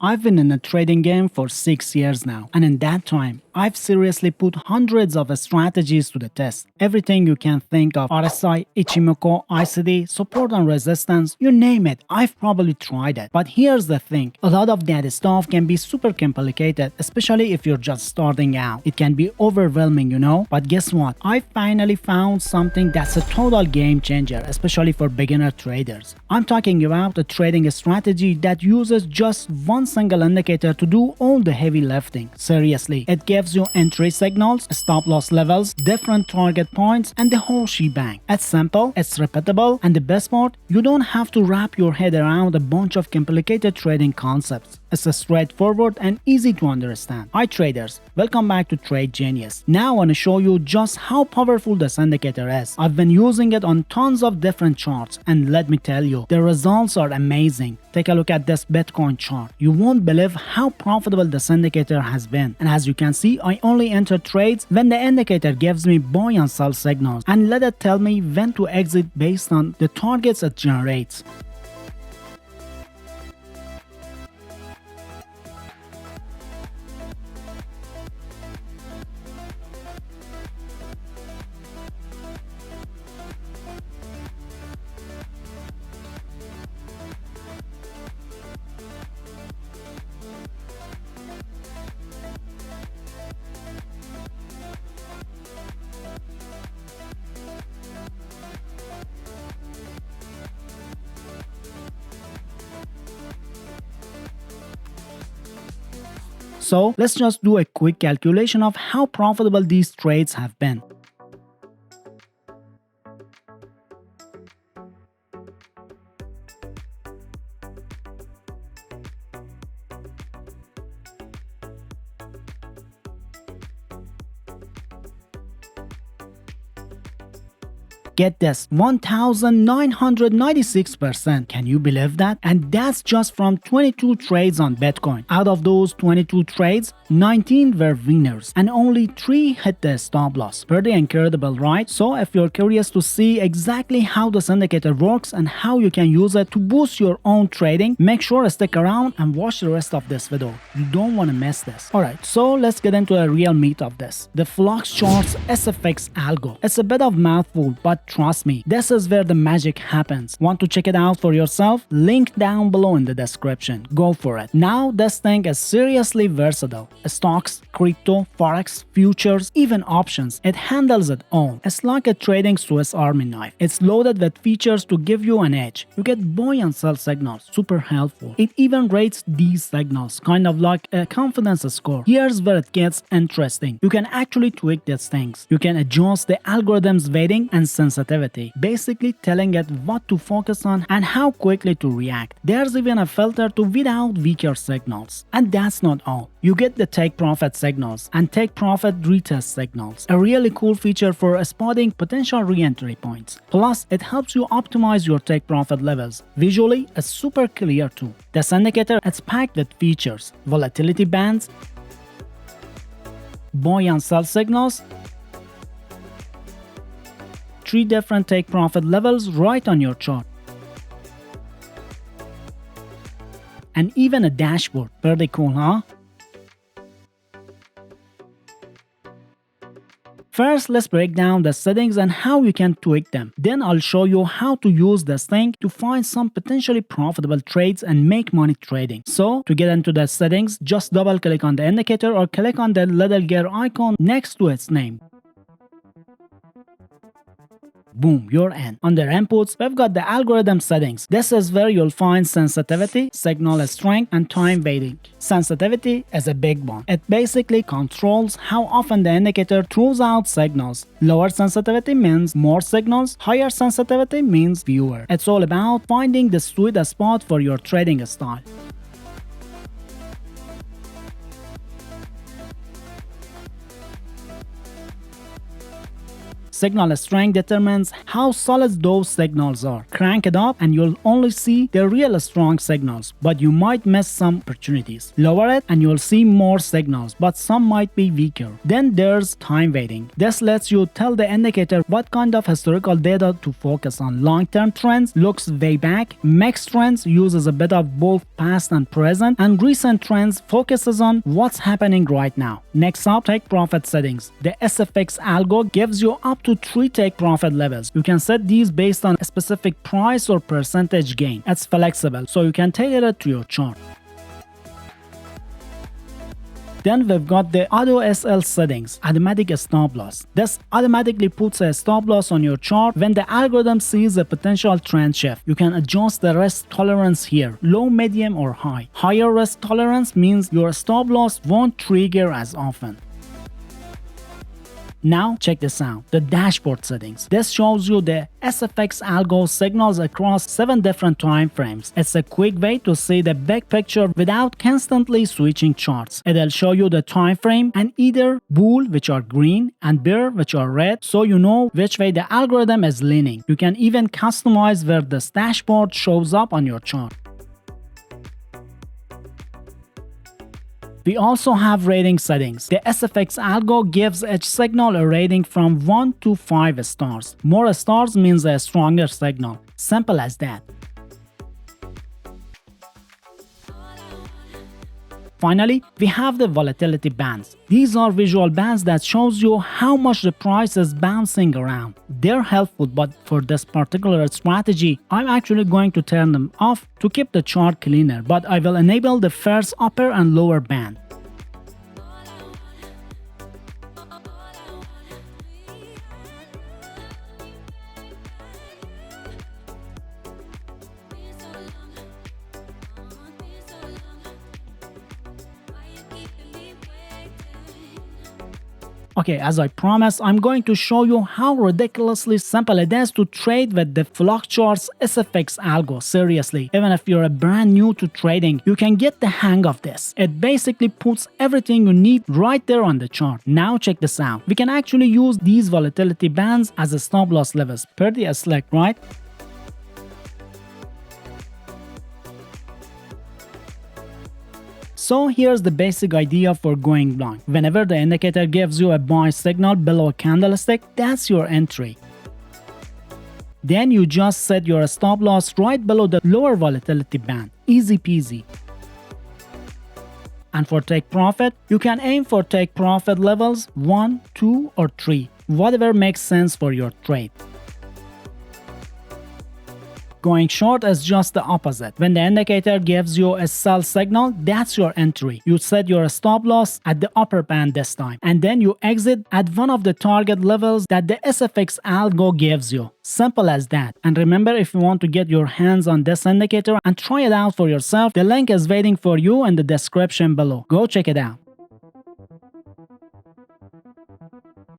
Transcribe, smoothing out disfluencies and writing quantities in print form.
I've been in the trading game for 6 years now, and in that time, I've seriously put hundreds of strategies to the test. Everything you can think of: RSI, Ichimoku, ICD, support and resistance, you name it, I've probably tried it. But here's the thing, a lot of that stuff can be super complicated, especially if you're just starting out. It can be overwhelming, But guess what? I finally found something that's a total game changer, especially for beginner traders. I'm talking about a trading strategy that uses just one single indicator to do all the heavy lifting. Seriously, it gives you entry signals, stop loss levels, different target points, and the whole shebang. It's simple, it's repeatable, and the best part, you don't have to wrap your head around a bunch of complicated trading concepts. It's straightforward and easy to understand. Hi traders, welcome back to TradeGenius. Now I want to show you just how powerful this indicator is. I've been using it on tons of different charts, and let me tell you, the results are amazing. Take a look at this Bitcoin chart. You won't believe how profitable this indicator has been. And as you can see, I only enter trades when the indicator gives me buy and sell signals, and let it tell me when to exit based on the targets it generates. So let's just do a quick calculation of how profitable these trades have been. Get this, 1996%. Can you believe that? And that's just from 22 trades on Bitcoin. Out of those 22 trades, 19 were winners and only 3 hit the stop loss. Pretty incredible, right? So if you're curious to see exactly how this indicator works and how you can use it to boost your own trading, make sure to stick around and watch the rest of this video. You don't want to miss this. Alright, so let's get into the real meat of this. The Flux Charts SFX algo. It's a bit of mouthful, but trust me, this is where the magic happens. Want to check it out for yourself? Link down below in the description. Go for it. Now this thing is seriously versatile. Stocks, crypto, forex, futures, even options. It handles it all. It's like a trading Swiss Army knife. It's loaded with features to give you an edge. You get buy and sell signals, super helpful. It even rates these signals, kind of like a confidence score. Here's where it gets interesting. You can actually tweak these things. You can adjust the algorithm's weighting and sensitivity, basically telling it what to focus on and how quickly to react. There's even a filter to weed out weaker signals. And that's not all. You get the take profit signals and take profit retest signals, a really cool feature for spotting potential re-entry points. Plus, it helps you optimize your take profit levels. Visually, it's super clear too. This indicator is packed with features: volatility bands, buy and sell signals, 3 different take profit levels right on your chart, and even a dashboard. Pretty cool, huh? First, let's break down the settings and how you can tweak them. Then I'll show you how to use this thing to find some potentially profitable trades and make money trading. So, to get into the settings, just double click on the indicator or click on the little gear icon next to its name. Boom, you're in. Under inputs, we've got the algorithm settings. This is where you'll find sensitivity, signal strength, and time weighting. Sensitivity is a big one. It basically controls how often the indicator throws out signals. Lower sensitivity means more signals, higher sensitivity means fewer. It's all about finding the sweet spot for your trading style. Signal strength determines how solid those signals are. Crank it up and you'll only see the real strong signals, but you might miss some opportunities. Lower it and you'll see more signals, but some might be weaker. Then there's time waiting. This lets you tell the indicator what kind of historical data to focus on. Long-term trends looks way back, mixed trends uses a bit of both past and present, and recent trends focuses on what's happening right now. Next up, take profit settings. The SFX algo gives you up to 3 take profit levels. You can set these based on a specific price or percentage gain. It's flexible, so you can tailor it to your chart. Then we've got the Auto SL settings, automatic stop loss. This automatically puts a stop loss on your chart when the algorithm sees a potential trend shift. You can adjust the risk tolerance here, low, medium or high. Higher risk tolerance means your stop loss won't trigger as often. Now check this out, the dashboard settings. This shows you the SFX algo signals across 7 different time frames. It's a quick way to see the big picture without constantly switching charts. It'll show you the time frame and either bull, which are green, and bear, which are red, so you know which way the algorithm is leaning. You can even customize where this dashboard shows up on your chart. We also have rating settings. The SFX algo gives each signal a rating from 1 to 5 stars. More stars means a stronger signal. Simple as that. Finally, we have the volatility bands. These are visual bands that shows you how much the price is bouncing around. They're helpful, but for this particular strategy, I'm actually going to turn them off to keep the chart cleaner, but I will enable the first upper and lower band. Okay, as I promised, I'm going to show you how ridiculously simple it is to trade with the Flockcharts SFX algo. Seriously, even if you're brand new to trading, you can get the hang of this. It basically puts everything you need right there on the chart. Now check this out. We can actually use these volatility bands as a stop loss levels. Pretty slick, right? So here's the basic idea for going long. Whenever the indicator gives you a buy signal below a candlestick, that's your entry. Then you just set your stop loss right below the lower volatility band. Easy peasy. And for take profit, you can aim for take profit levels 1, 2 or 3, whatever makes sense for your trade. Going short is just the opposite. When the indicator gives you a sell signal, that's your entry. You set your stop loss at the upper band this time, and then you exit at one of the target levels that the SFX algo gives you. Simple as that. And remember, if you want to get your hands on this indicator and try it out for yourself, the link is waiting for you in the description below. Go check it out.